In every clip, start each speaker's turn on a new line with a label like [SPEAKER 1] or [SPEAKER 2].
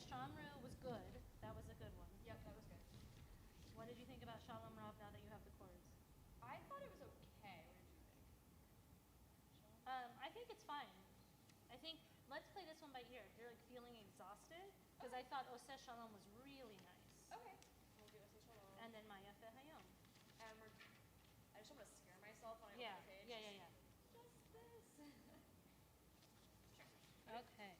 [SPEAKER 1] Shamru was good. That was a good one.
[SPEAKER 2] Yep, that was good.
[SPEAKER 1] What did you think about Shalom Rav now that you have the chords?
[SPEAKER 2] I thought it was okay. What did you think?
[SPEAKER 1] I think it's fine. I think, let's play this one by ear. If you're like feeling exhausted, because I thought Oseh Shalom was really nice.
[SPEAKER 2] Okay. We'll do Oseh Shalom.
[SPEAKER 1] And then Maya Fe Hayom.
[SPEAKER 2] And I just don't want to scare myself when I
[SPEAKER 1] Yeah,
[SPEAKER 2] open the page.
[SPEAKER 1] yeah.
[SPEAKER 2] Just this.
[SPEAKER 1] Okay.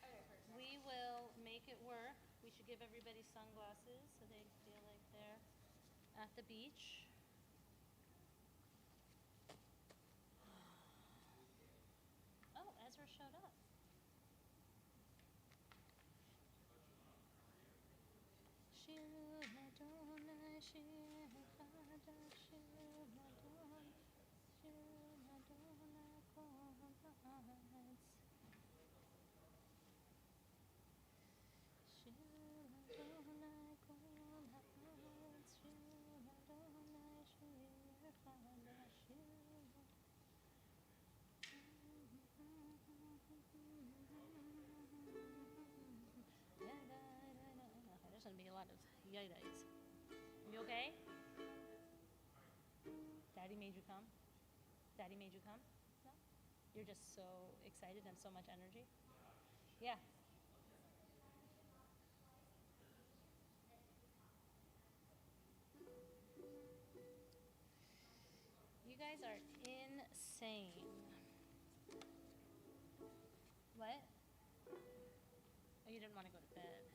[SPEAKER 2] Okay, perfect.
[SPEAKER 1] We will make it work. We should give everybody sunglasses so they feel like they're at the beach. Oh, Ezra showed up. Shir Madonna, Shir Chada, Shir Madonna, Shir Madonna, Kohabats. Shir Madonna, Kohabats, Shir Madonna, Shir Chada, Shir There's going to be a lot of yay-days. You okay? Daddy made you come? Daddy made you come? No? You're just so excited and so much energy? Yeah. You guys are insane. What? Oh, you didn't want to go to bed.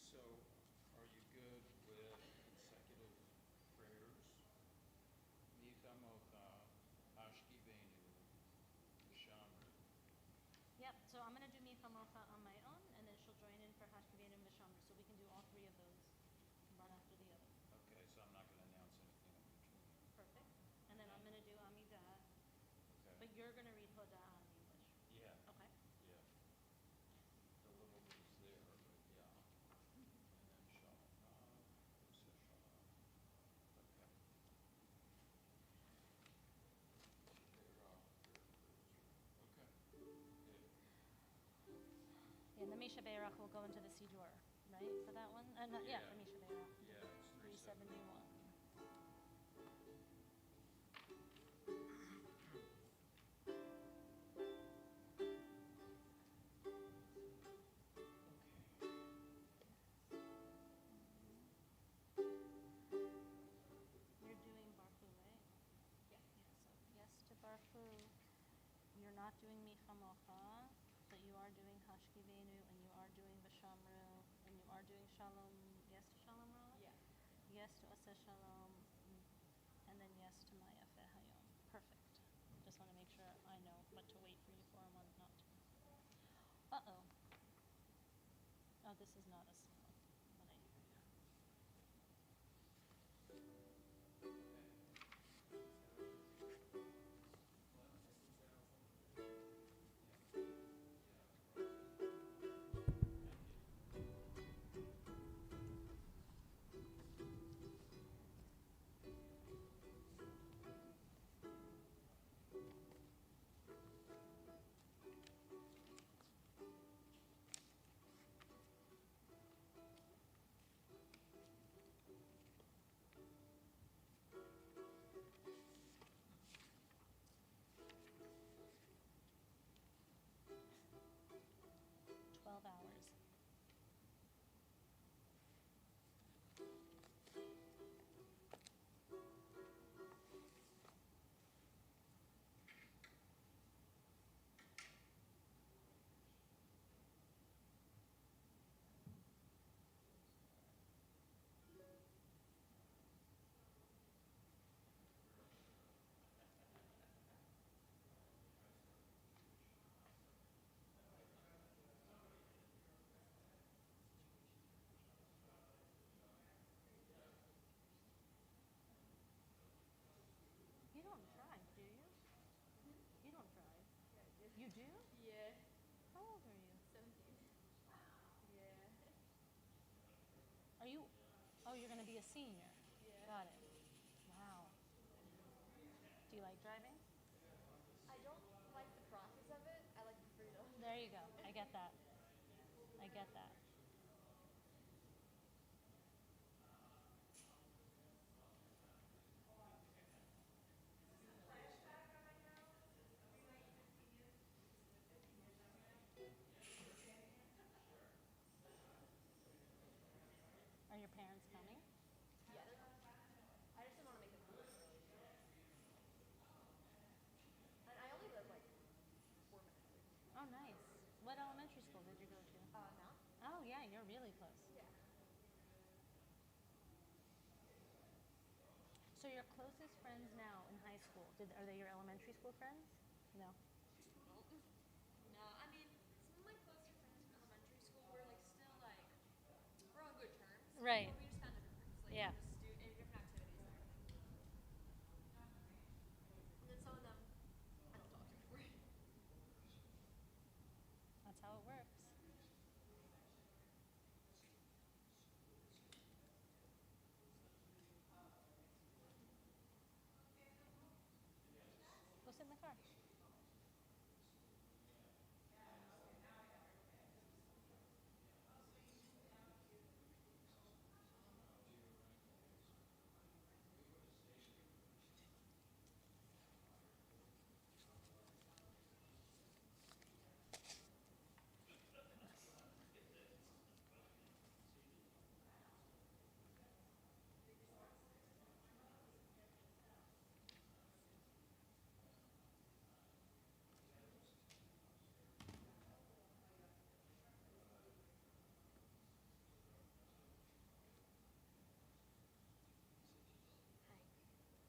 [SPEAKER 3] So, are you good with consecutive prayers? Micha Mocha, Ashkivenu, Shamru.
[SPEAKER 1] Yep, so I'm going to do Micha Mocha on my own, and then she'll join in for Hashkavian and Vishamra, so we can do all three of those, one after the other.
[SPEAKER 3] Okay, so I'm not going to announce anything in between.
[SPEAKER 1] Perfect. And then I'm going to do Amidah,
[SPEAKER 3] Okay.
[SPEAKER 1] but you're going to read Hodah in English.
[SPEAKER 3] Yeah.
[SPEAKER 1] Okay.
[SPEAKER 3] Yeah. The little bit is there, but yeah. And then Shalom. Oseh Shalom. Okay. Okay. Good.
[SPEAKER 1] And the Misha Beirach will go into the Siddur, right, for that one?
[SPEAKER 3] Yeah.
[SPEAKER 1] For Misha Beirach.
[SPEAKER 3] Yeah, it's
[SPEAKER 1] 371. You're doing Barfu, right?
[SPEAKER 2] Yeah.
[SPEAKER 1] So yes to Barfu. You're not doing Micha Mocha, but you are doing Hashkivenu, and you are doing Vishamru, and you are doing Shalom. Yes to Shalom Ra?
[SPEAKER 2] Yeah.
[SPEAKER 1] Yes to Oseh Shalom, and then yes to Maya Fe Hayom. Perfect. Just want to make sure I know what to wait for you for and what not. Uh-oh. Oh, this is not a song. What I You do?
[SPEAKER 2] Yeah.
[SPEAKER 1] How old are you?
[SPEAKER 2] 17. Yeah.
[SPEAKER 1] Are you? Oh, you're going to be a senior.
[SPEAKER 2] Yeah.
[SPEAKER 1] Got it. Wow. Do you like driving?
[SPEAKER 2] I don't like the process of it. I like the freedom.
[SPEAKER 1] There you go. I get that. I get that. Are your parents coming?
[SPEAKER 2] Yeah, they're coming. I just didn't want to make them come too early. And I only live like 4 minutes away from school.
[SPEAKER 1] Oh, nice. What elementary school did you go to?
[SPEAKER 2] Now?
[SPEAKER 1] Oh, yeah, you're really close.
[SPEAKER 2] Yeah.
[SPEAKER 1] So your closest friends now in high school, are they your elementary school friends? No.
[SPEAKER 2] Well, no, I mean, some of my closer friends from elementary school were like still like we're on good terms.
[SPEAKER 1] Right.
[SPEAKER 2] But we just found different groups, like
[SPEAKER 1] Yeah.
[SPEAKER 2] in different activities and everything. And then some of them I haven't talked to anymore.
[SPEAKER 1] That's how it works. Go sit in the car.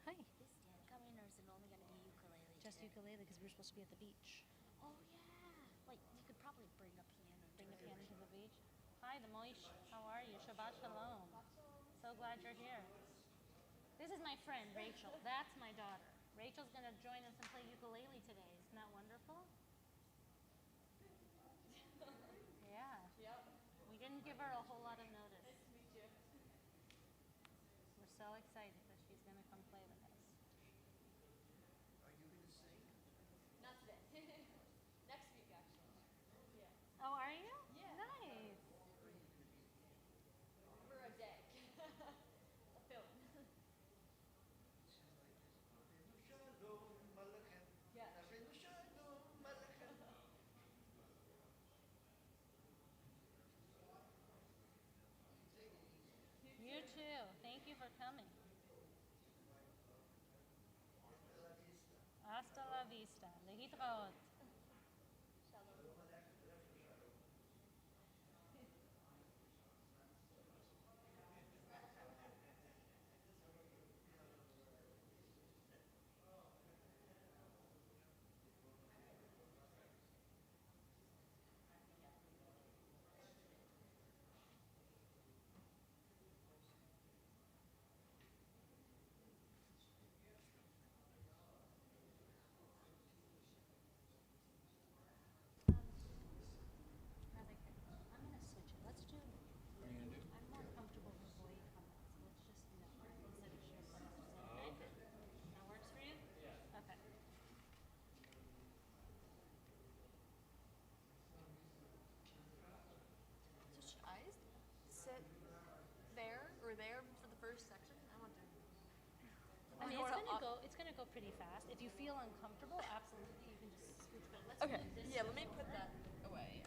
[SPEAKER 4] Hi.
[SPEAKER 1] Hi.
[SPEAKER 4] Is Dad coming or is it only going to be ukulele
[SPEAKER 1] Just
[SPEAKER 4] today?
[SPEAKER 1] ukulele because we're supposed to be at the beach.
[SPEAKER 4] Oh, yeah. Like, you could probably bring a piano
[SPEAKER 1] Bring
[SPEAKER 4] to
[SPEAKER 1] the
[SPEAKER 4] it.
[SPEAKER 1] piano to the beach. Hi, the Moish. How are you? Shabbat shalom. So glad you're here. This is my friend, Rachel. That's my daughter. Rachel's going to join us and play ukulele today. Isn't that wonderful? Yeah.
[SPEAKER 2] Yep.
[SPEAKER 1] We didn't give her a whole lot of notice.
[SPEAKER 2] Nice to meet you.
[SPEAKER 1] We're so excited that she's going to come play with us.
[SPEAKER 5] Are you going to sing?
[SPEAKER 2] Not today. Next week actually. Yeah.
[SPEAKER 1] Oh, are you?
[SPEAKER 2] Yeah.
[SPEAKER 1] Nice.
[SPEAKER 5] Where are you going to be?
[SPEAKER 2] For a day. A film.
[SPEAKER 5] This is like this. Nafenu shalom malachem.
[SPEAKER 2] Yeah.
[SPEAKER 5] Nafenu shalom malachem. Take it easy.
[SPEAKER 1] You too. Thank you for coming.
[SPEAKER 5] Hasta la vista.
[SPEAKER 1] Hasta la vista. Lehitraot.
[SPEAKER 2] Shalom.
[SPEAKER 1] Rather, I'm going to switch it. Let's do.
[SPEAKER 3] What are you gonna do?
[SPEAKER 1] I'm more comfortable with voice comments. Let's just network instead of share comments.
[SPEAKER 3] Okay.
[SPEAKER 1] That works for you? Yeah. Okay.
[SPEAKER 2] So should I sit there or there for the first section? I want to.
[SPEAKER 1] I mean,
[SPEAKER 2] wanna
[SPEAKER 1] it's gonna go pretty fast. If you feel uncomfortable, absolutely, you can just switch. But let's
[SPEAKER 2] Okay.
[SPEAKER 1] move this
[SPEAKER 2] Yeah. Let
[SPEAKER 1] way
[SPEAKER 2] me put
[SPEAKER 1] over.
[SPEAKER 2] that away.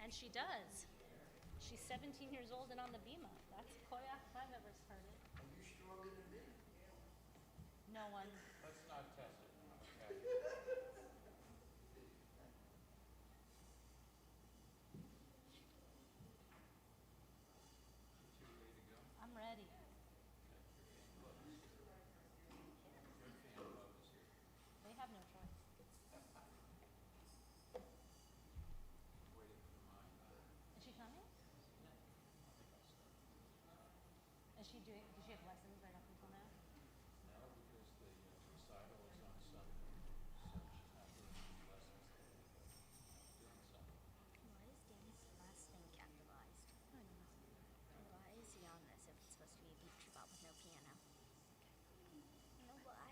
[SPEAKER 1] And she does. She's 17 years old and on the bima. That's koyak if I've ever heard it.
[SPEAKER 5] Are you stronger than me?
[SPEAKER 1] No one.
[SPEAKER 3] Let's not test it now, okay? You two ready to go?
[SPEAKER 1] I'm ready.
[SPEAKER 3] Good fan love is here.
[SPEAKER 1] They have no choice.
[SPEAKER 3] Waiting for mine.
[SPEAKER 1] Is she coming? Is she doing? Does she have lessons right up until now?
[SPEAKER 3] No, because the recital is on Sunday, so she's not doing any lessons today, but doing something.
[SPEAKER 4] Why is Danny's last name capitalized?
[SPEAKER 1] I don't know.
[SPEAKER 4] Why is he on this if it's supposed to be a beach Shabbat with no piano? No, why? Why?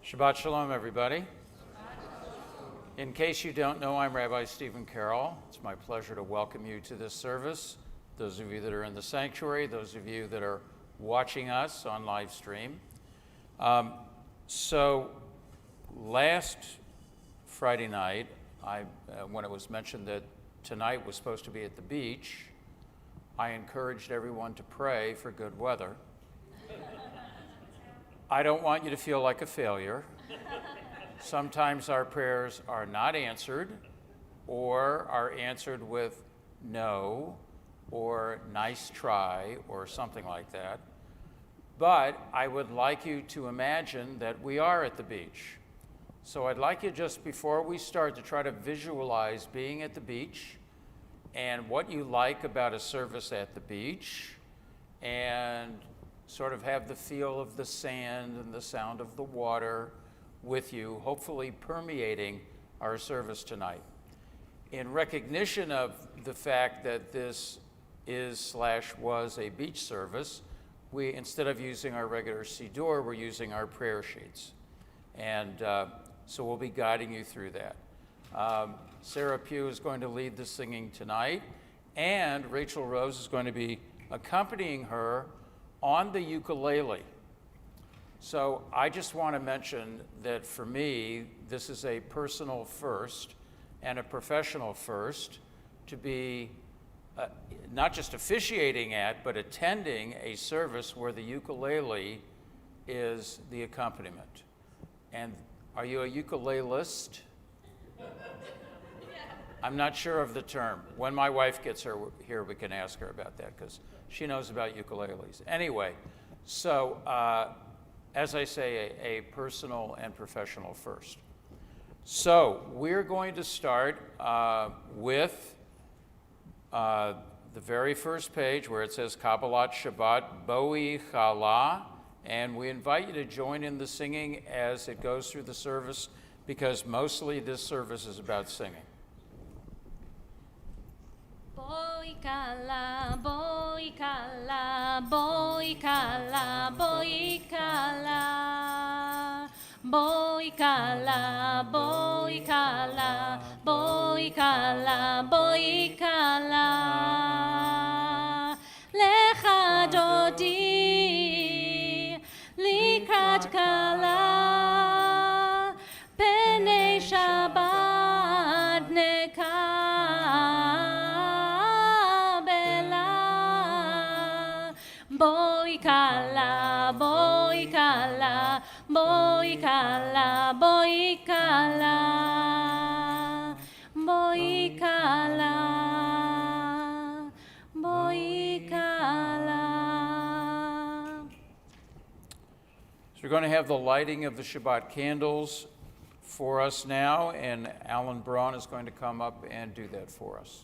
[SPEAKER 3] Shabbat Shalom, everybody. In case you don't know, I'm Rabbi Stephen Carroll. It's my pleasure to welcome you to this service. Those of you that are in the sanctuary, those of you that are watching us on live stream. So last Friday night, when it was mentioned that tonight was supposed to be at the beach, I encouraged everyone to pray for good weather. I don't want you to feel like a failure. Sometimes our prayers are not answered, or are answered with no, or nice try, or something like that. But I would like you to imagine that we are at the beach. So I'd like you, just before we start, to try to visualize being at the beach and what you like about a service at the beach, and sort of have the feel of the sand and the sound of the water with you, hopefully permeating our service tonight. In recognition of the fact that this is/was a beach service, we, instead of using our regular siddur, we're using our prayer sheets. And so we'll be guiding you through that. Sarah Pugh is going to lead the singing tonight, and Rachel Rose is going to be accompanying her on the ukulele. So I just want to mention that for me, this is a personal first and a professional first to be not just officiating at, but attending a service where the ukulele is the accompaniment. And are you a ukulelist? I'm not sure of the term. When my wife gets here, we can ask her about that, because she knows about ukuleles. Anyway, so as I say, a personal and professional first. So we're going to start with the very first page where it says Kabbalat Shabbat Boi Chala, and we invite you to join in the singing as it goes through the service, because mostly this service is about singing.
[SPEAKER 1] Boi kala, boi kala, boi kala, boi kala. Boi kala, boi kala, boi kala, boi kala. Lecha dodi, likrat kala, penei Shabbat nekabela. Boi kala, boi kala, boi kala, boi kala, boi kala, boi kala.
[SPEAKER 3] So we're going to have the lighting of the Shabbat candles for us now, and Alan Braun is going to come up and do that for us.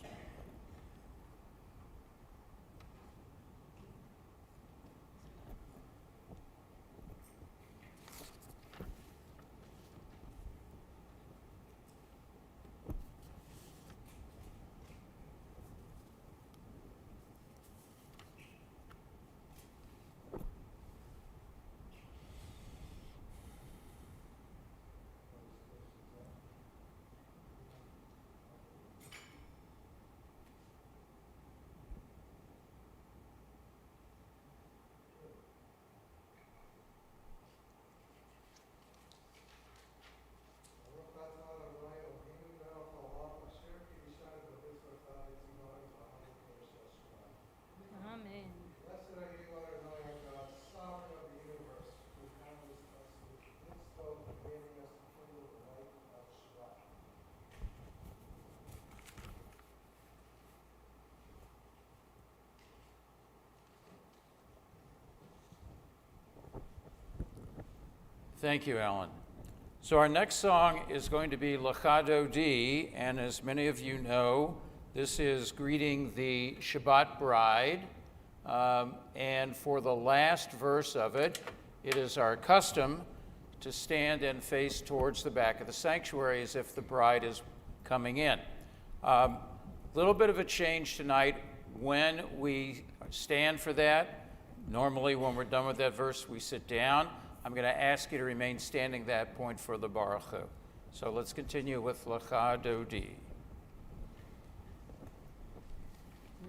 [SPEAKER 3] Thank you, Alan. So our next song is going to be Lecha Dodi, and as many of you know, this is greeting the Shabbat bride. And for the last verse of it, it is our custom to stand and face towards the back of the sanctuary as if the bride is coming in. Little bit of a change tonight when we stand for that. Normally, when we're done with that verse, we sit down. I'm going to ask you to remain standing that point for the Baruch Hu. So let's continue with Lecha Dodi.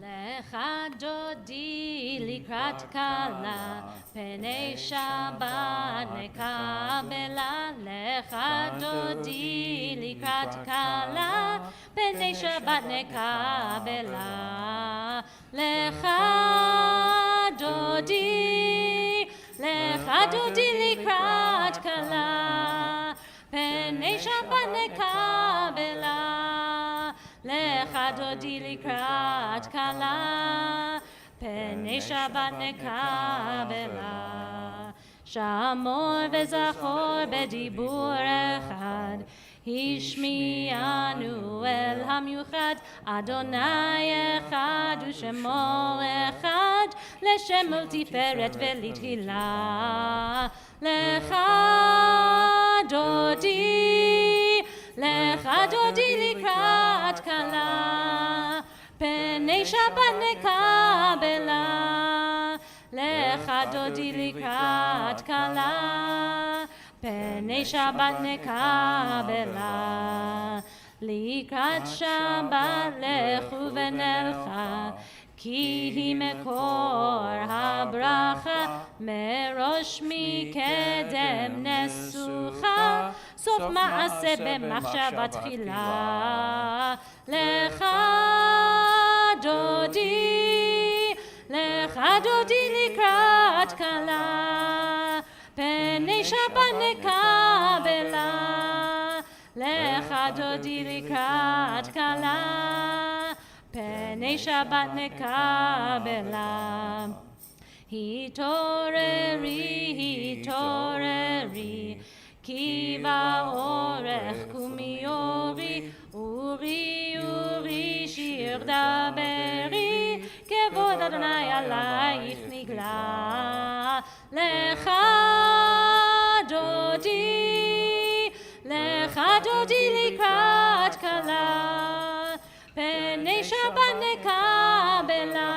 [SPEAKER 1] Lecha dodi likrat kala, penei Shabbat nekabela. Lecha dodi likrat kala, penei Shabbat nekabela. Lecha dodi likrat kala, penei Shabbat nekabela. Lecha dodi likrat kala, penei Shabbat nekabela. Shamor vezachor bedibur echad, השמיענו אל המיוחד, אדוני אחד ושמו אחד, לשם ולתפארת ולתהילה. לך דודי, לך דודי לקראת כלה, פני שבת נקבלה. לך דודי לקראת כלה, פני שבת נקבלה. לקראת שבת לכו ונלכה, כי היא מקור הברכה, מראש מקדם נסוכה, סוף מעשה במחשבה תחילה. לך דודי, לך דודי לקראת כלה, פני שבת נקבלה. לך דודי לקראת כלה, פני שבת נקבלה. התעוררי, התעוררי, כי באורך קומי אורי, אורי אורי שיר דברי, כבוד אדוני עלייך נגלה. לך דודי, לך דודי לקראת כלה, פני שבת נקבלה.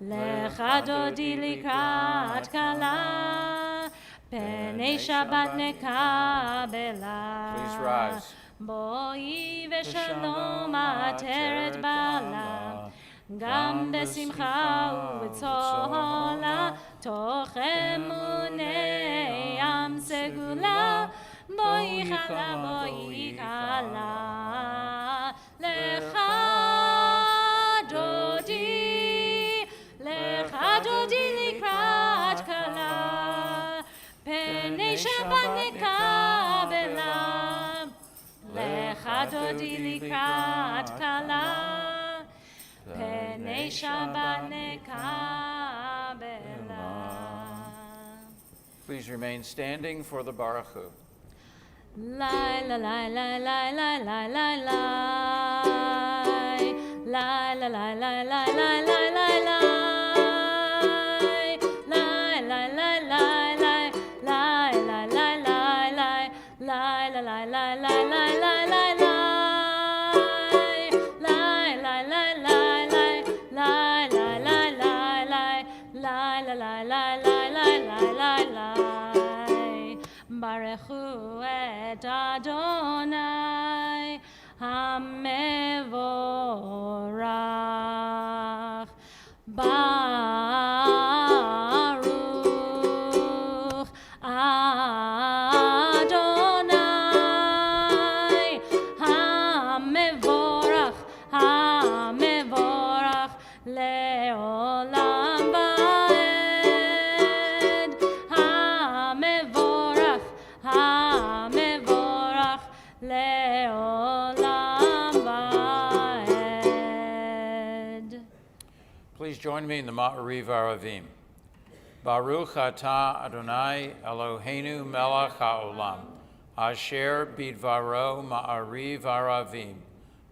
[SPEAKER 1] לך דודי לקראת כלה, פני שבת נקבלה.
[SPEAKER 3] Please rise.
[SPEAKER 1] בואי ושלום עטרת בעלה, גם בשמחה ובצהלה, תוך אמוני ים סגולה. בואי חלה, בואי חלה. לך דודי, לך דודי לקראת כלה, פני שבת נקבלה. לך דודי לקראת כלה, פני שבת נקבלה.
[SPEAKER 3] Please remain standing for the Baruch Hu.
[SPEAKER 1] Lai la lai lai lai lai lai lai lai lai la lai lai lai lai lai lai lai lai lai lai lai lai lai lai lai lai lai la lai lai lai lai lai lai lai lai lai lai lai lai la lai lai lai lai. Baruchu et Adonai HaMevorach. Baruch Adonai HaMevorach, HaMevorach le'olam va'ed. HaMevorach, HaMevorach le'olam va'ed.
[SPEAKER 3] Please join me in the Ma'ariv Aravim. Baruch atah Adonai Eloheinu melech haolam, asher bidvaro ma'ariv aravim,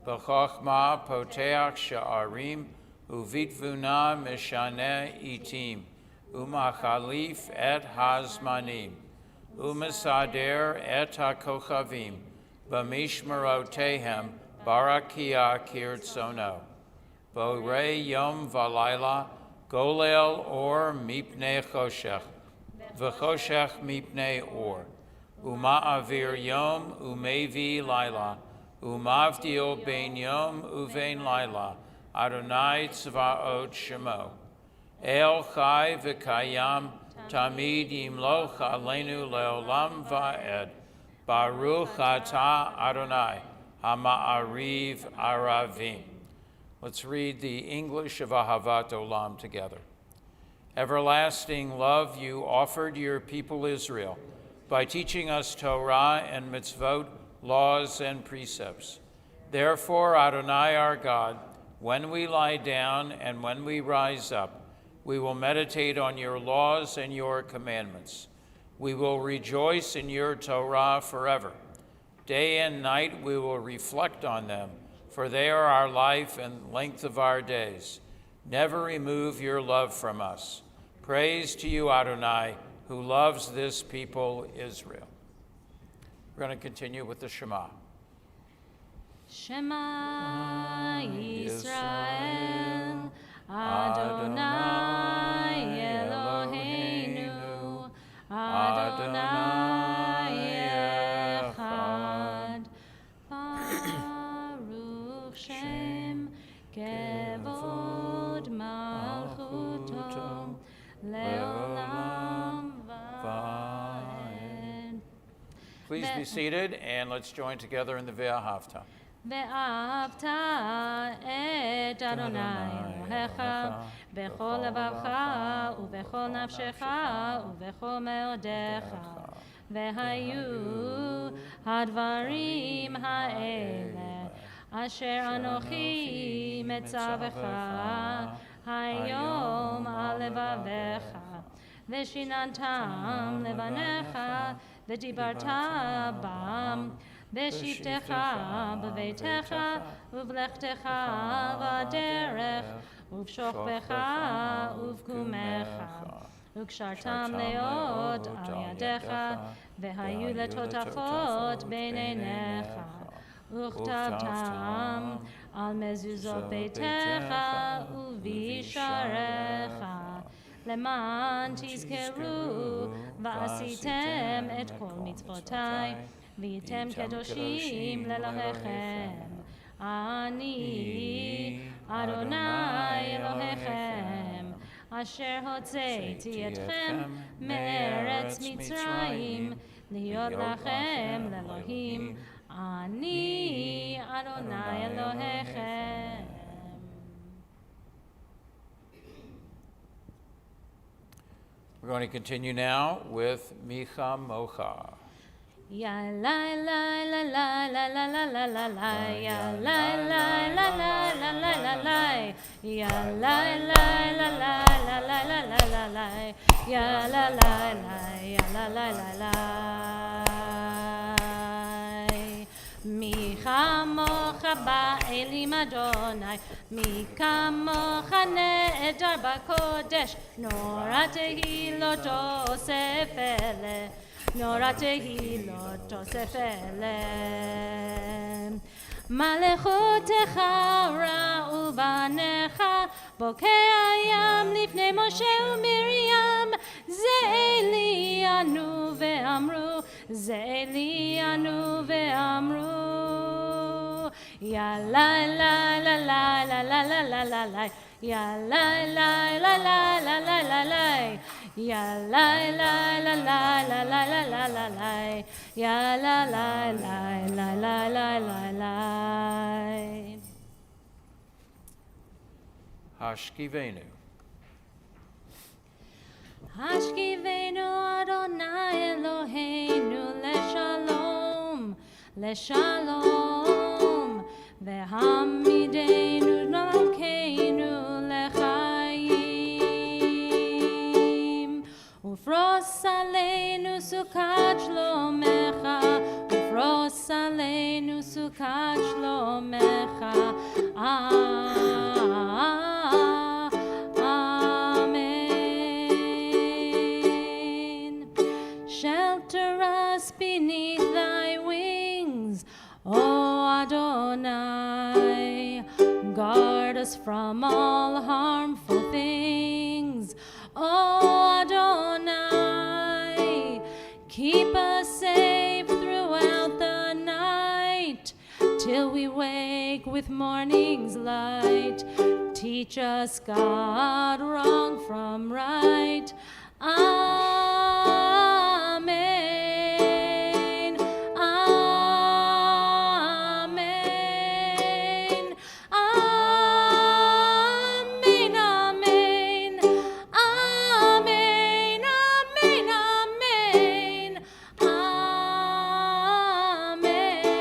[SPEAKER 3] b'chochma poteach sha'arim, uvitvuna mishane itim, umachalif et hazmanim, umasader et hakochavim, b'mishmerotehem barakia kirtsono. Borei yom valayla, golel or mipnei choshech, v'choshech mipnei or, uma'avir yom umevi laila, umavdil ben yom uvein laila, Adonai tzvaot shemo. El chai v'kayam, tamid yimloch aleinu leolam va'ed, Baruch atah Adonai, hama'ariv aravim. Let's read the English of Ahavat Olam together. Everlasting love you offered your people Israel by teaching us Torah and mitzvot, laws and precepts. Therefore, Adonai our God, when we lie down and when we rise up, we will meditate on your laws and your commandments. We will rejoice in your Torah forever. Day and night we will reflect on them, for they are our life and length of our days. Never remove your love from us. Praise to you, Adonai, who loves this people, Israel. We're going to continue with the Shema.
[SPEAKER 1] Shema Yisrael, Adonai Eloheinu, Adonai Echad. Baruch Shem Kevod Malchuto Leolam Vaed.
[SPEAKER 3] Please be seated and let's join together in the Ve'ahavta.
[SPEAKER 1] ואהבת את אדוני אלוהיך בכל לבבך ובכל נפשך ובכל מאודיך. והיו הדברים האלה אשר אנוכי מצווך היום על לבביך, ושיננתם לבניך ודיברת בם, בשבתך בביתך ובלכתך בדרך ובשוכבך ובקומך, וקשרתם להיות על ידיך והיו לטוטפות בין עיניך, וכתבתם על מזוזות ביתך ובשעריך, למען תזכרו ועשיתם את כל מצוותיי והייתם קדושים לאלוהיכם. אני אדוני אלוהיכם אשר הוצאתי אתכם מארץ מצרים להיות לכם לאלוהים. אני אדוני אלוהיכם.
[SPEAKER 3] We're going to continue now with Micha Mocha.
[SPEAKER 1] Ya la la la la la la la la la la, ya la la la la la la la la, ya la la la la la la la la la la, ya la la la ya la la la la. Mi chamocha ba'elim Adonai, mi kamocha ne'edar b'kodesh, nora tehilot osef eleh. נורא תהילות תוסף אליהם. מלכותך ראו בניך, בוקע ים לפני משה ומרים. זה אלי ענו ואמרו, זה אלי ענו ואמרו. יא לה לה לה לה לה לה לה לה לה לה, יא לה לה לה לה לה לה לה לה, יא לה לה לה לה לה לה לה לה לה לה, יא לה לה לה לה לה לה לה לה.
[SPEAKER 3] Hashkivenu.
[SPEAKER 1] השכיבנו אדוני אלוהינו לשלום, לשלום, והעמידנו דרכנו לחיים. shlomecha. Amen. Shelter us beneath thy wings, O Adonai. Guard us from all harmful things, O Adonai. Keep us safe throughout the night, till we wake with morning's light. Teach us, God, wrong from right. Amen. Amen. Amen. Amen. Amen. Amen. Amen. Amen.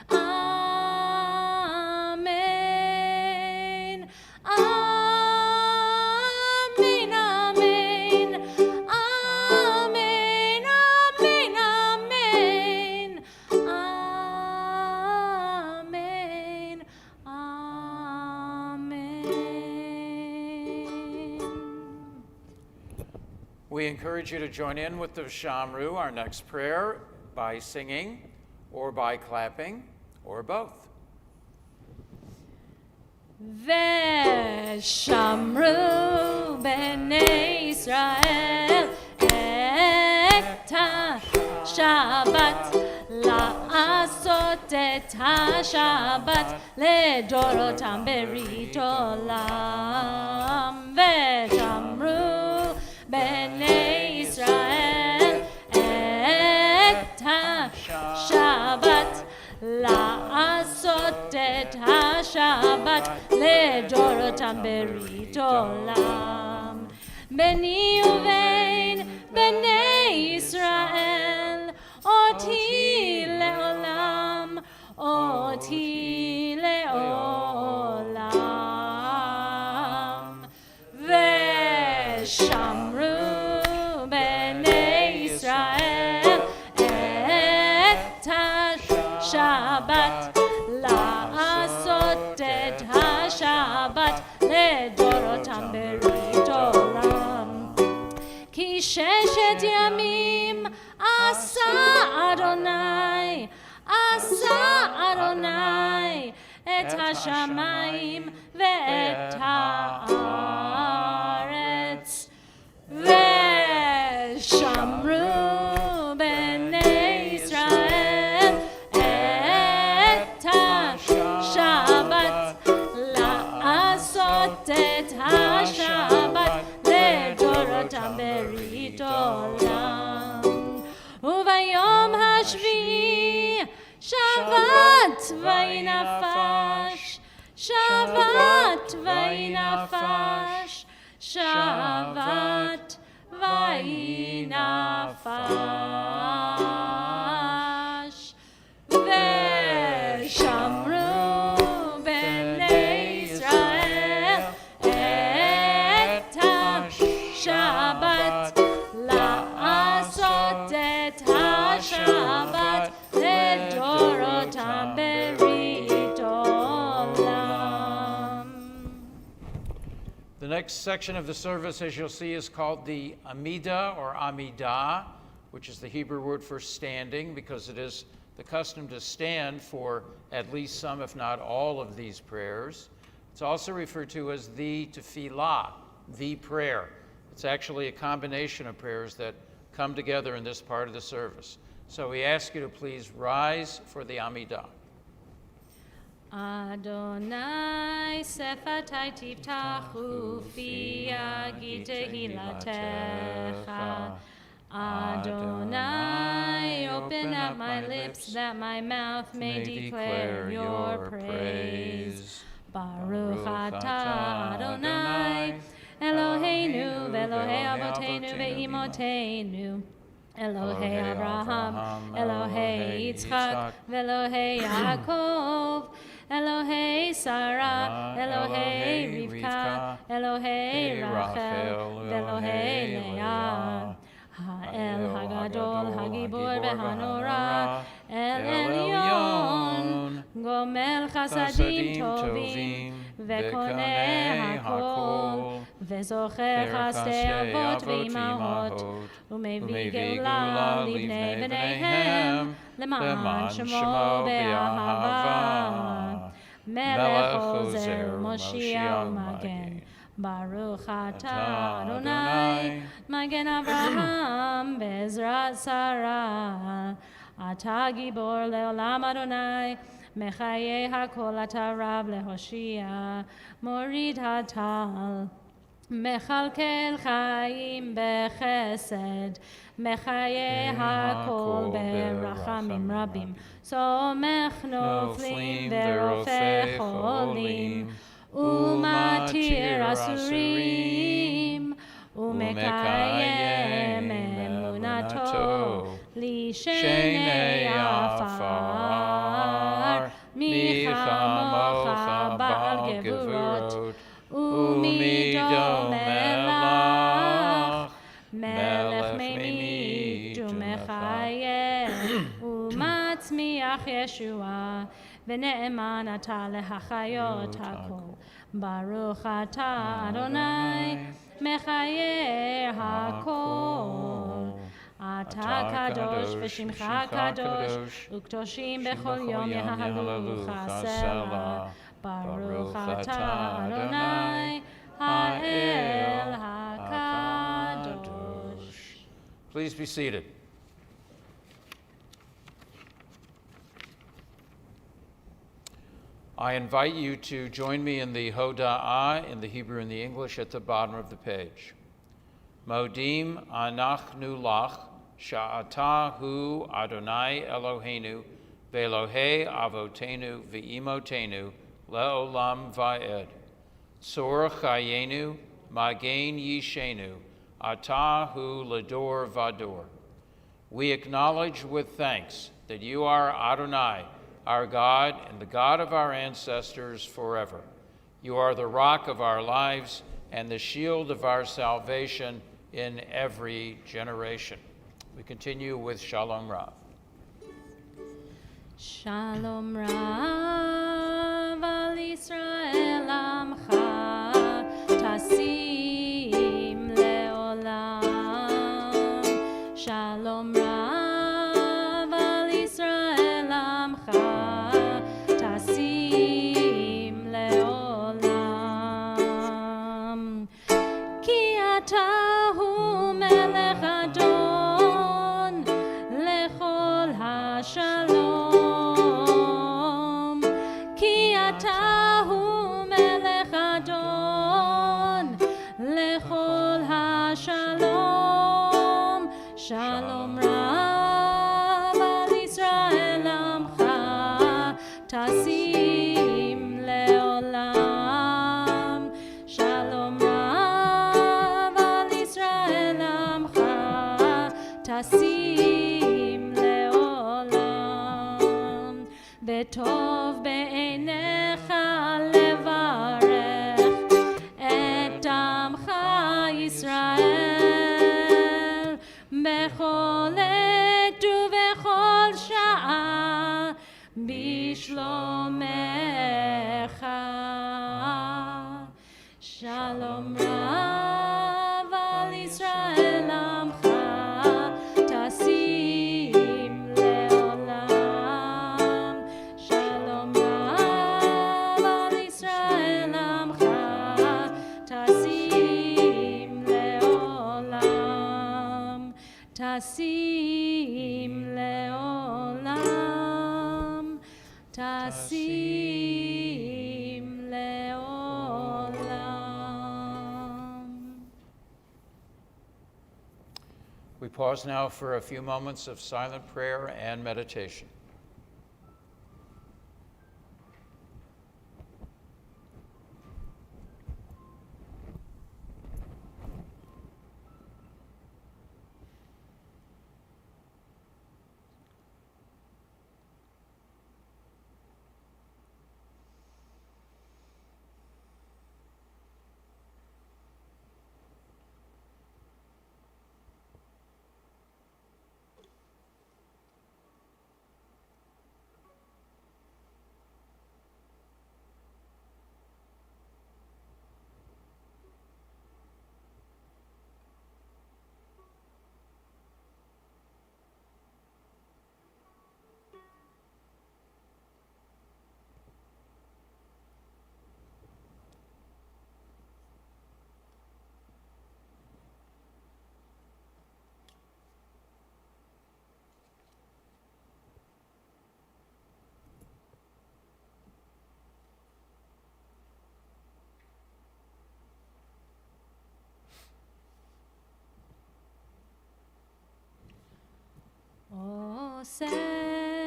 [SPEAKER 1] Amen. Amen. Amen. Amen. Amen. Amen. Amen.
[SPEAKER 3] We encourage you to join in with the Shamru, our next prayer, by singing or by clapping or both.
[SPEAKER 1] ושמרו בני ישראל את השבת, לעשות את השבת לדורותם ברית עולם. ושמרו בני ישראל את השבת, לעשות את השבת לדורותם ברית עולם. בני ובין בני ישראל, אותי לעולם, אותי לעולם. ושמרו בני ישראל את השבת, לעשות את השבת לדורותם ברית עולם. כי ששת ימים עשה אדוני, עשה אדוני את השמיים ואת הארץ. ושמרו בני ישראל את השבת, לעשות את השבת לדורותם ברית עולם. וביום השביעי שבת ויהי נפש, שבת ויהי נפש, שבת ויהי נפש. ושמרו בני ישראל את השבת, לעשות את השבת לדורותם ברית עולם.
[SPEAKER 3] The next section of the service, as you'll see, is called the Amidah or Amidah, which is the Hebrew word for standing, because it is the custom to stand for at least some, if not all, of these prayers. It's also referred to as the tefillah, the prayer. It's actually a combination of prayers that come together in this part of the service. So we ask you to please rise for the Amidah.
[SPEAKER 1] Adonai sefatai tiftachu fi yagi tehilatecha. Adonai, open up my lips that my mouth may declare your praise. Baruch atah Adonai, Eloheinu ve'Elohei avoteinu ve'imoteinu. Elohei Abraham, Elohei Yitzchak, ve'Elohei Yaakov, Elohei Sarah, Elohei Rivka, Elohei Rachel, ve'Elohei Leah. האל הגדול, הגיבור והנורא, אל
[SPEAKER 3] עליון,
[SPEAKER 1] עליון, גומל חסדים טובים, וקונה הכל, וזוכר חסדי אבות ואימהות, ומביא גאולה לבני בניהם, למען שמו באהבה. מלך עוזר, מושיע ומגן, ברוך אתה אדוני, מגן אברהם בעזרת שרה. אתה גיבור לעולם אדוני, מחיי הכל אתה רב להושיע, מוריד הטל, מכלכל חיים בחסד, מחיי הכל ברחמים רבים, סומך נופלים ורופא חולים, ומתיר אסורים, ומקיים אמונתו לשני עפר, מי כמוך בעל גבורות, ומי דומה לך, מלך ממית ומחיה, ומצמיח ישועה, ונאמן אתה להחיות הכל. ברוך אתה אדוני, מחיה הכל. אתה קדוש ושמך קדוש, וקדושים בכל יום יהללוך סלה. ברוך אתה אדוני, האל הקדוש.
[SPEAKER 3] Please be seated. I invite you to join me in the Hoda'ah in the Hebrew and the English at the bottom of the page. Modim anachnu lach sha'ata hu Adonai Eloheinu ve'Elohei avotenu ve'imotenu le'olam va'ed. Tzor chayenu magen yishenu ata hu lador vador. We acknowledge with thanks that you are Adonai, our God and the God of our ancestors forever. You are the rock of our lives and the shield of our salvation in every generation. We continue with Shalom Rav.
[SPEAKER 1] Shalom Rav al Yisrael amcha tasim leolam. Shalom Rav al Yisrael amcha tasim leolam. Ki ata hu melech adon lechol hashalom. Ki ata hu melech adon lechol hashalom. Shalom Rav al Yisrael amcha tasim leolam. Shalom Rav al Yisrael amcha tasim leolam. Betov be'enecha levarech et amcha Yisrael bechol עת ובכל שעה בשלומך. Shalom Rav al Yisrael amcha tasim leolam. Shalom Rav al Yisrael amcha tasim leolam. Tasim leolam. Tasim leolam.
[SPEAKER 3] We pause now for a few moments of silent prayer and meditation.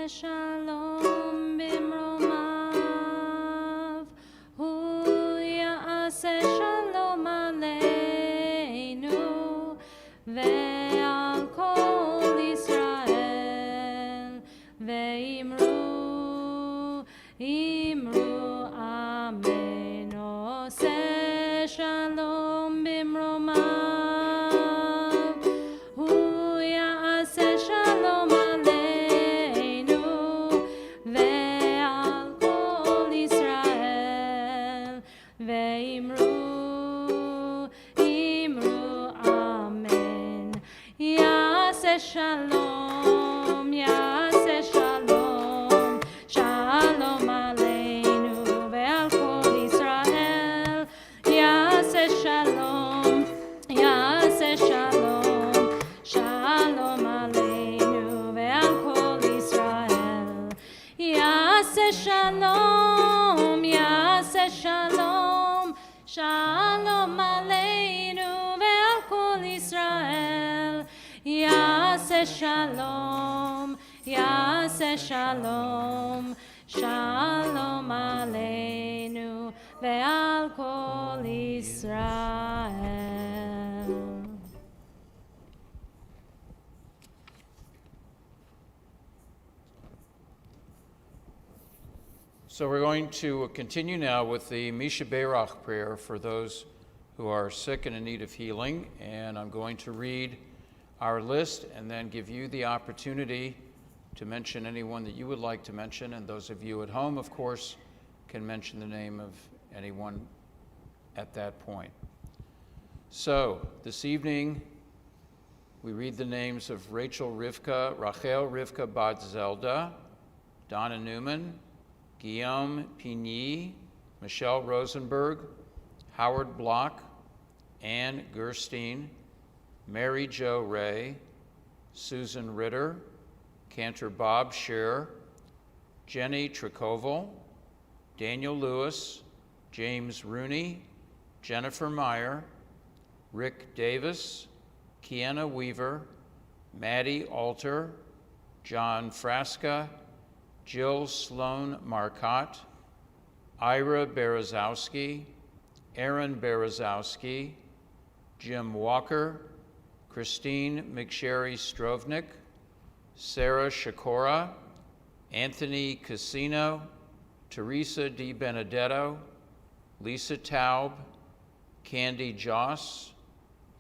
[SPEAKER 1] shalom bimromav. Hu ya'aseh shalom aleinu ve'al kol Yisrael ve'imru amen. Oseh shalom bimromav. Hu ya'aseh shalom aleinu ve'al kol Yisrael ve'imru amen. Ya'aseh shalom, ya'aseh shalom, shalom aleinu ve'al kol Yisrael. Ya'aseh shalom, ya'aseh shalom, shalom aleinu ve'al kol Yisrael. Ya'aseh shalom, ya'aseh shalom, shalom aleinu ve'al kol Yisrael. Ya'aseh shalom, ya'aseh shalom, shalom aleinu ve'al kol Yisrael.
[SPEAKER 3] So we're going to continue now with the Misha Berach prayer for those who are sick and in need of healing. And I'm going to read our list and then give you the opportunity to mention anyone that you would like to mention. And those of you at home, of course, can mention the name of anyone at that point. So this evening, we read the names of Rachel Rivka Bat Zelda, Donna Newman, Guillaume Pigny, Michelle Rosenberg, Howard Block, Ann Gerstein, Mary Jo Ray, Susan Ritter, Cantor Bob Scheer, Jenny Tricoval, Daniel Lewis, James Rooney, Jennifer Meyer, Rick Davis, Kiana Weaver, Maddie Alter, John Frasca, Jill Sloan Marcotte, Ira Berezowski, Aaron Berezowski, Jim Walker, Christine McSherry Strovnik, Sarah Shakora, Anthony Casino, Teresa Di Benedetto, Lisa Taub, Candy Joss,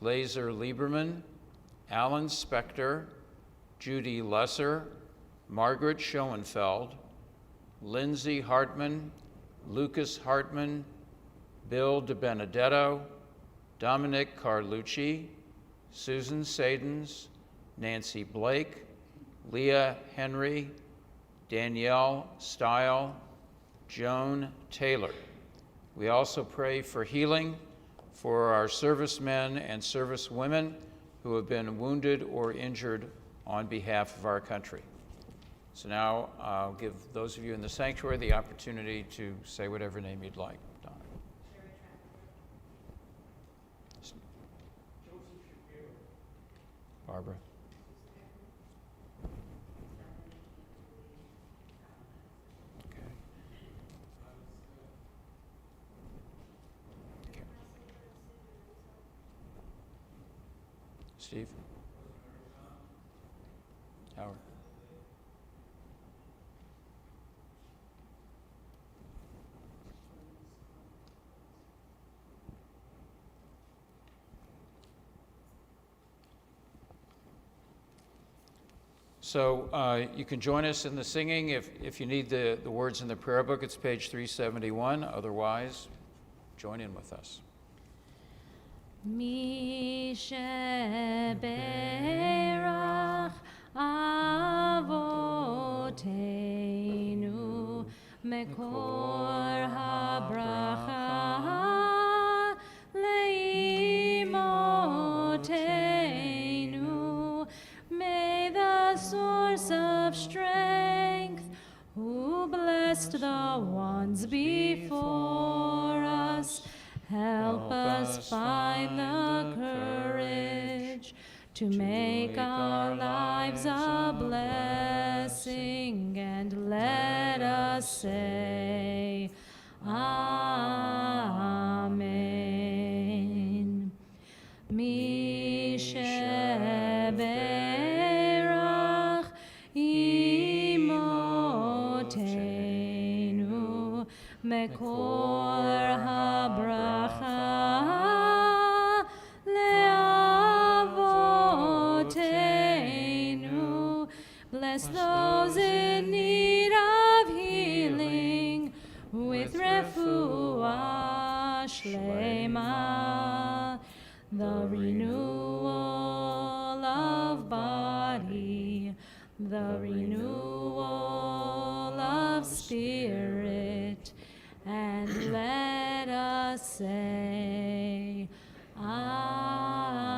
[SPEAKER 3] Laser Lieberman, Alan Spector, Judy Lesser, Margaret Schoenfeld, Lindsay Hartman, Lucas Hartman, Bill Di Benedetto, Dominic Carlucci, Susan Sadens, Nancy Blake, Leah Henry, Danielle Stile, Joan Taylor. We also pray for healing for our servicemen and servicewomen who have been wounded or injured on behalf of our country. So now I'll give those of you in the sanctuary the opportunity to say whatever name you'd like. Donna. Barbara. Okay. Okay. Steve. Howard. So you can join us in the singing. If you need the words in the prayer book, it's page 371. Otherwise, join in with us.
[SPEAKER 1] Mi sheberach avoteinu mekor habracha leimoteinu. May the source of strength, who blessed the ones before us, help us find the courage to make our lives a blessing, and let us say, Amen. Misheberach imotenu mekor habracha leavotenu. Bless those in need of healing with refuah shlema, the renewal of body, the renewal of spirit, and let us say, Amen.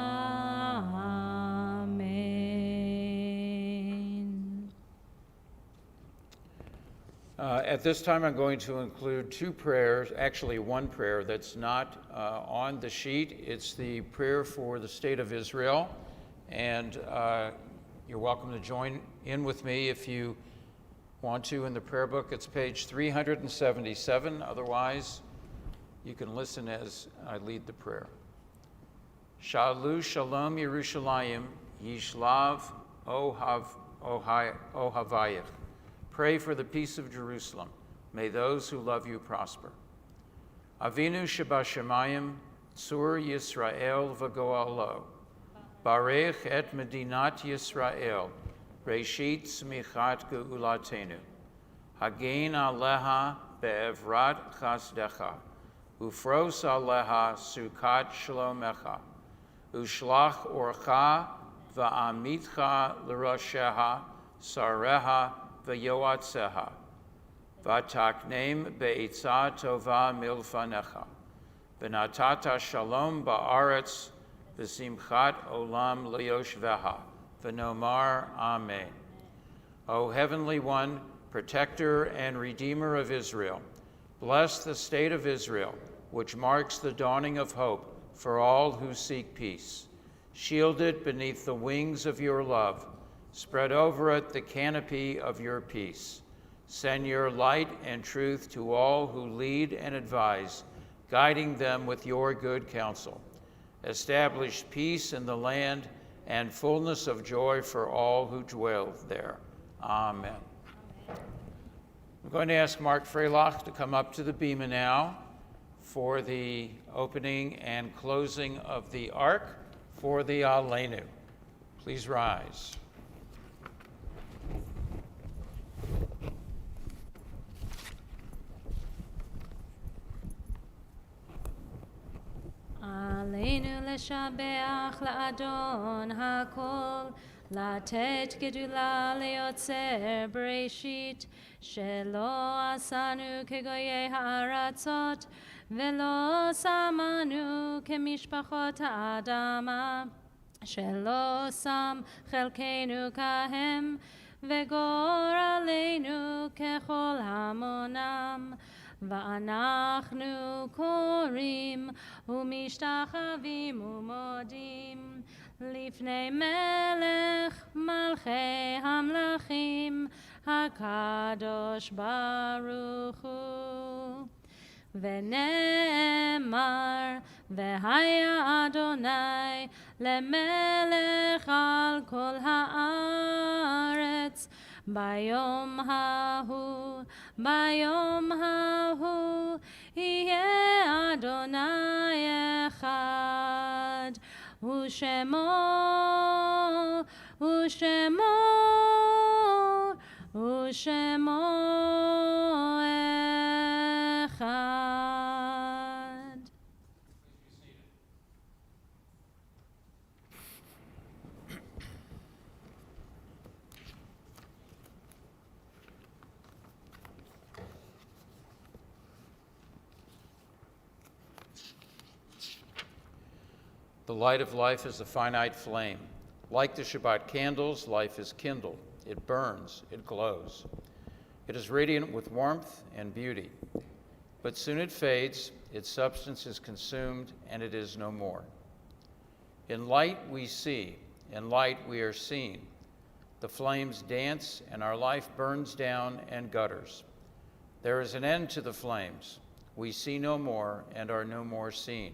[SPEAKER 3] At this time, I'm going to include two prayers, actually one prayer that's not on the sheet. It's the prayer for the state of Israel, and you're welcome to join in with me if you want to in the prayer book. It's page 377. Otherwise, you can listen as I lead the prayer. Shalu Shalom Yerushalayim Yishlav Ohavayich. Pray for the peace of Jerusalem. May those who love you prosper. Avinu Shabashamayim Tzur Yisrael V'Goalo. Barech et Medinat Yisrael. Reshit Smichat Geulatenu. Hagein Aleha Be'evrat Chasdecha. Ufros Aleha Sukat Shlomecha. Ushlach Orcha Va'amitcha L'Rosheha Sareha V'yoatzeha. V'taknem Be'itza Tova Milfanecha. V'natata Shalom Ba'aretz V'simchat Olam Leyoshveha. V'nomar Amen. O Heavenly One, Protector and Redeemer of Israel, bless the state of Israel, which marks the dawning of hope for all who seek peace. Shield it beneath the wings of your love. Spread over it the canopy of your peace. Send your light and truth to all who lead and advise, guiding them with your good counsel. Establish peace in the land and fullness of joy for all who dwell there. Amen. I'm going to ask Mark Freilach to come up to the bema now for the opening and closing of the Ark for the Aleinu. Please rise.
[SPEAKER 1] עלינו לשבח לאדון הכל, לתת גדולה ליוצר בראשית, שלא עשנו כגויי הארצות, ולא שמנו כמשפחות האדמה, שלא שם חלקנו כהם, וגורלנו ככל המונם. ואנחנו קוראים ומשתחווים ומודים לפני מלך מלכי המלכים הקדוש ברוך הוא. ונאמר והיה אדוני למלך על כל הארץ ביום ההוא, ביום ההוא יהיה אדוני אחד, ושמו, ושמו, ושמו אחד.
[SPEAKER 3] The light of life is a finite flame. Like the Shabbat candles, life is kindled. It burns, it glows. It is radiant with warmth and beauty. But soon it fades, its substance is consumed, and it is no more. In light we see, In light we are seen. The flames dance, and our life burns down and gutters. There is an end to the flames. We see no more and are no more seen.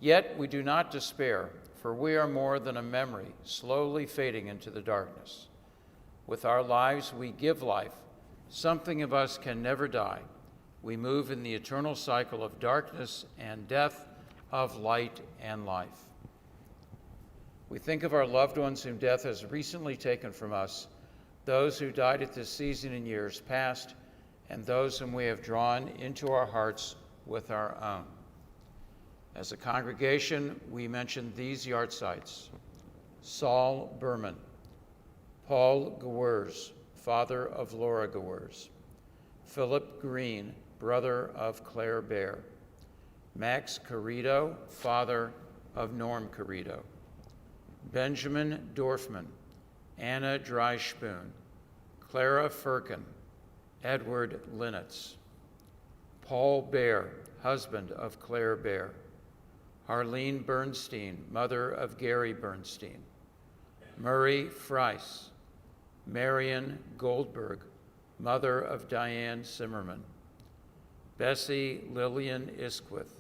[SPEAKER 3] Yet we do not despair, for we are more than a memory, slowly fading into the darkness. With our lives we give life. Something of us can never die. We move in the eternal cycle of darkness and death, of light and life. We think of our loved ones whom death has recently taken from us, those who died at this season in years past, and those whom we have drawn into our hearts with our own. As a congregation, we mention these yard sites: Saul Berman, Paul Gewers, father of Laura Gewers, Philip Green, brother of Claire Bear, Max Carrito, father of Norm Carrito, Benjamin Dorfman, Anna Dreispoon, Clara Firkin, Edward Linnitz, Paul Bear, husband of Claire Bear, Harlene Bernstein, mother of Gary Bernstein, Murray Freiss, Marion Goldberg, mother of Diane Zimmerman, Bessie Lillian Isquith,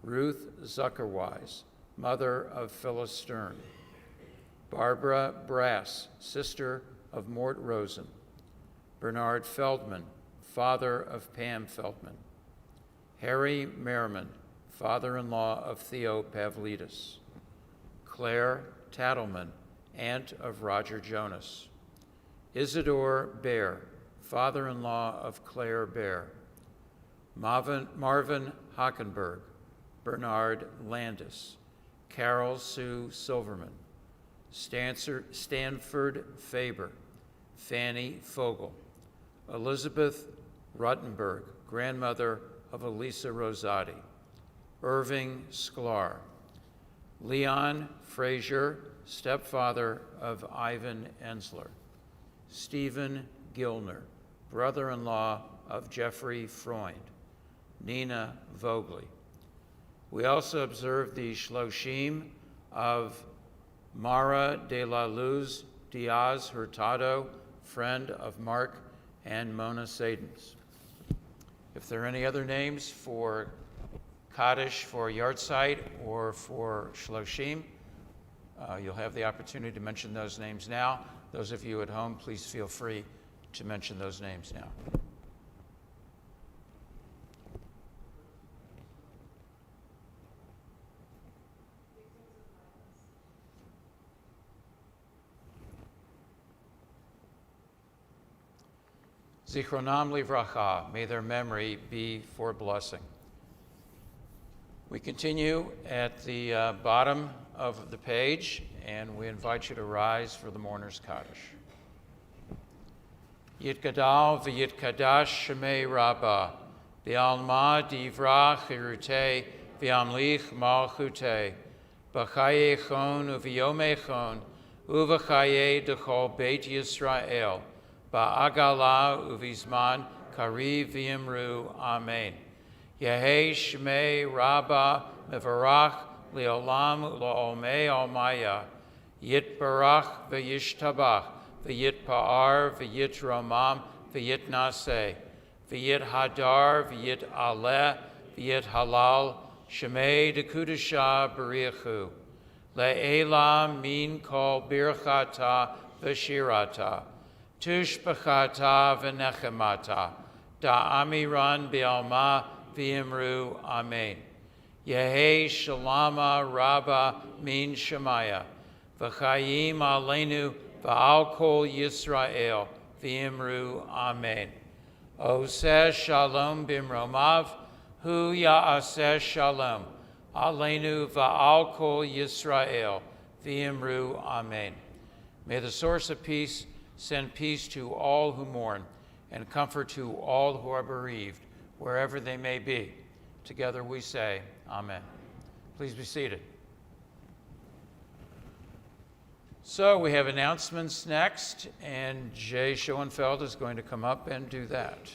[SPEAKER 3] Ruth Zuckerwise, mother of Phyllis Stern, Barbara Brass, sister of Mort Rosen, Bernard Feldman, father of Pam Feldman, Harry Merriman, father-in-law of Theo Pavlidis, Claire Tattleman, aunt of Roger Jonas, Isidore Bear, father-in-law of Claire Bear, Marvin Hockenberg, Bernard Landis, Carol Sue Silverman, Stanford Faber, Fanny Fogel, Elizabeth Ruttenberg, grandmother of Elisa Rosati, Irving Sklar, Leon Frazier, stepfather of Ivan Ensler, Stephen Gilner, brother-in-law of Jeffrey Freund, Nina Vogley. We also observe the Shloshim of Mara de la Luz Diaz Hurtado, friend of Mark and Mona Sadens. If there are any other names for Kaddish, for yard site, or for Shloshim, you'll have the opportunity to mention those names now. Those of you at home, please feel free to mention those names now. Zichronam livracha, may their memory be for blessing. We continue at the bottom of the page, and we invite you to rise for the mourner's Kaddish. Yitgadal v'yitkadash shemei Rabbah, v'alma divra chirutei, v'amlich malchutei, b'chaye chon uv'yomei chon, uv'chaye dechol beit Yisrael, ba'agala uv'izman kariv v'imru, amen. Yehei shmei Rabbah mevarach leolam u'la'olmei almaya, yitbarach v'yishtabach, v'yitpa'ar v'yitromam v'yitnaseh, v'yithadar v'yitaleh v'yithalal, shmei dekudasha b'riachu, le'ela min kol birchata v'shirata, tushbachata v'nechemata, da'amiran bi'alma v'imru, amen. Yehei shalama Rabbah min shemaya, v'chayim aleinu v'al kol Yisrael, v'imru, amen. Oseh shalom bimromav, hu ya'aseh shalom, aleinu v'al kol Yisrael, v'imru, amen. May the source of peace send peace to all who mourn and comfort to all who are bereaved, wherever they may be. Together we say, amen. Please be seated. So we have announcements next, and Jay Schoenfeld is going to come up and do that.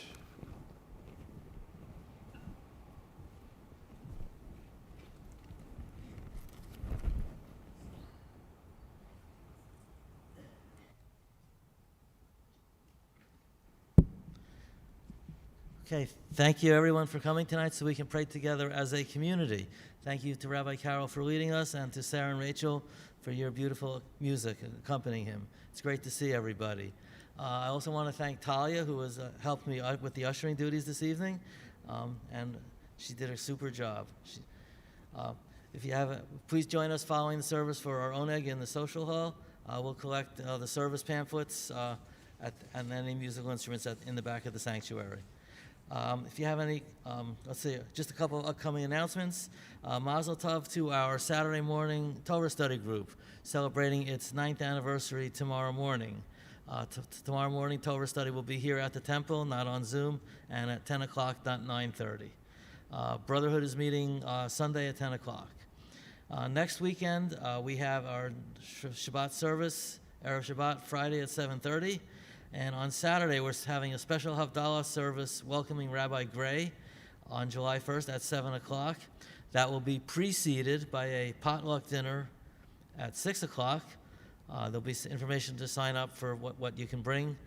[SPEAKER 5] Okay, thank you everyone for coming tonight so we can pray together as a community. Thank you to Rabbi Carol for leading us and to Sarah and Rachel for your beautiful music accompanying him. It's great to see everybody. I also want to thank Talia, who has helped me with the ushering duties this evening, and she did a super job. If you have, please join us following the service for our oneg in the social hall. We'll collect the service pamphlets and any musical instruments in the back of the sanctuary. If you have any, let's see, just a couple of upcoming announcements. Mazel Tov to our Saturday morning Torah study group, celebrating its 9th anniversary tomorrow morning. Tomorrow morning, Torah study will be here at the temple, not on Zoom, and at 10 o'clock, not 9:30. Brotherhood is meeting Sunday at 10 o'clock. Next weekend, we have our Shabbat service, Erev Shabbat, Friday at 7:30. And on Saturday, we're having a special Havdalah service welcoming Rabbi Gray on July 1st at 7 o'clock. That will be preceded by a potluck dinner at 6 o'clock. There'll be information to sign up for what you can bring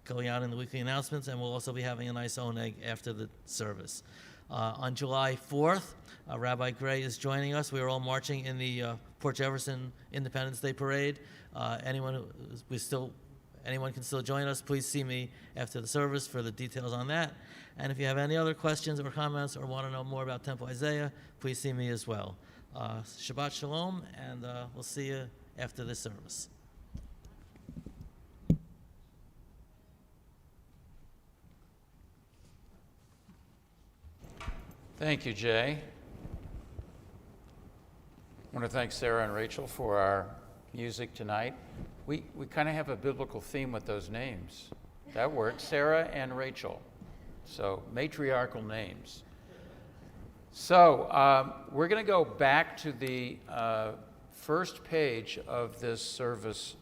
[SPEAKER 5] going out in the weekly announcements, and we'll also be having a nice oneg after the service. On July 4th, Rabbi Gray is joining us. We are all marching in the Port Jefferson Independence Day Parade. Anyone can still join us. Please see me after the service for the details on that. And if you have any other questions or comments or want to know more about Temple Isaiah, please see me as well. Shabbat Shalom, and we'll see you after this service.
[SPEAKER 3] Thank you, Jay. I want to thank Sarah and Rachel for our music tonight. We kind of have a biblical theme with those names. That works, Sarah and Rachel. So matriarchal names. So we're going to go back to the first page of this service,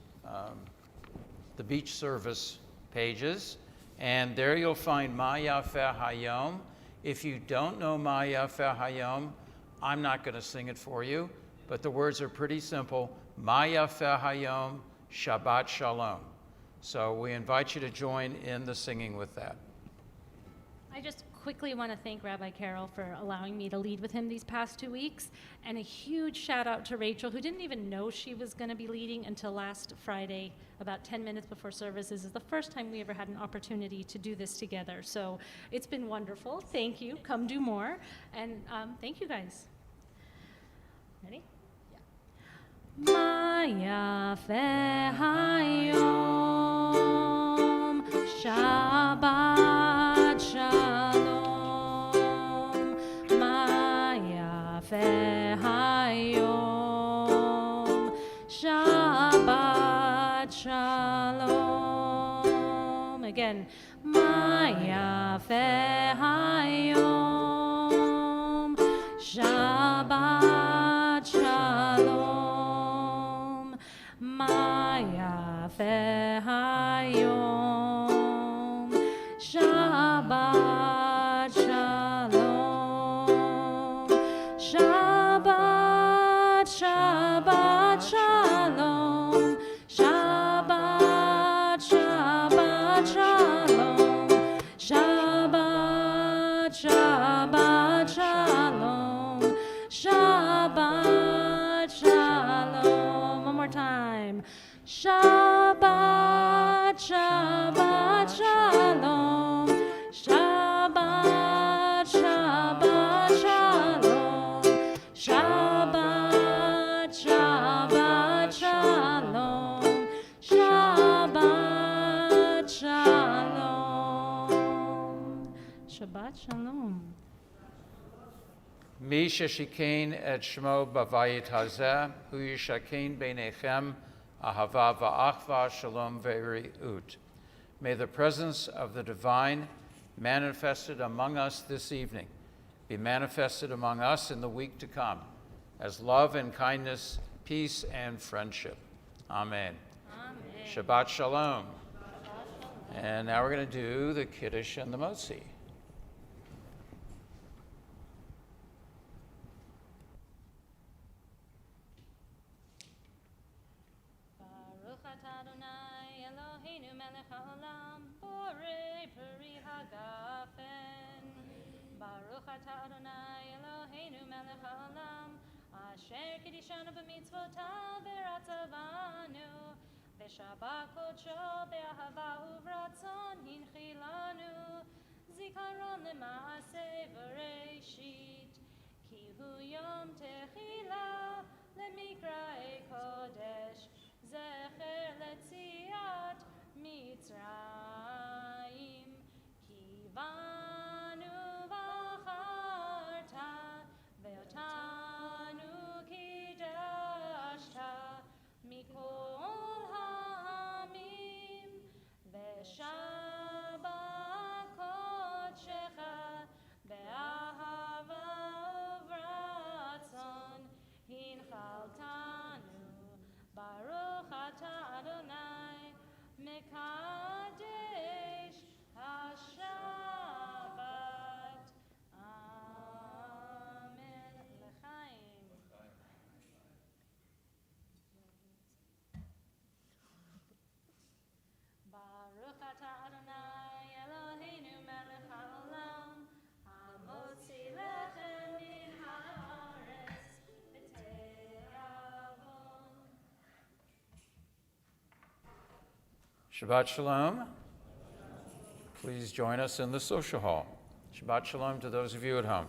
[SPEAKER 3] the beach service pages, and there you'll find Ma Yafeh Hayom. If you don't know Ma Yafeh Hayom, I'm not going to sing it for you, but the words are pretty simple. Ma Yafeh Hayom, Shabbat Shalom. So we invite you to join in the singing with that.
[SPEAKER 1] I just quickly want to thank Rabbi Carol for allowing me to lead with him these past 2 weeks, and a huge shout out to Rachel, who didn't even know she was going to be leading until last Friday, about 10 minutes before service. This is the first time we ever had an opportunity to do this together, so it's been wonderful. Thank you. Come do more, and thank you guys. Ready? Ma Yafeh Hayom, Shabbat Shalom. Ma Yafeh Hayom, Shabbat Shalom. Again, Ma Yafeh Hayom, Shabbat Shalom. Ma Yafeh Hayom, Shabbat Shalom. Shabbat, Shabbat Shalom. Shabbat, Shabbat Shalom. Shabbat, Shabbat Shalom. Shabbat Shalom. One more time. Shabbat, Shabbat Shalom. Shabbat, Shabbat Shalom. Shabbat, Shabbat Shalom. Shabbat Shalom. Shabbat Shalom.
[SPEAKER 3] Mi sheshikein et shmo bavayit hazeh, hu yishakein beinechem ahava va'achva shalom ve'riut. May the presence of the divine manifested among us this evening be manifested among us in the week to come as love and kindness, peace and friendship. Amen.
[SPEAKER 1] Amen.
[SPEAKER 3] Shabbat Shalom. And now we're going to do the Kiddush and the Motzi.
[SPEAKER 1] Baruch atah Adonai Eloheinu melech haolam, borei peri hagafen. Baruch atah Adonai Eloheinu melech haolam, asher kiddushanu b'mitzvotav v'ratzavanu, v'shabbat kodsho be'ahava uvratzon hinchilanu, zikaron lema'aseh v'reishit, ki hu yom techila lemikra'e kodesh, zecher letziat Mitzrayim, ki banu v'acharta, ve'otanu kidashta, mikol ha'amim, ve'shabbat kodshecha, be'ahava uvratzon, hinchaltanu, Baruch atah Adonai, Mekadesh HaShabbat. Amen. L'chaim. Baruch atah Adonai Eloheinu melech haolam, hamotzi lechem min haaretz b'te'avon.
[SPEAKER 3] Shabbat Shalom. Please join us in the social hall. Shabbat Shalom to those of you at home.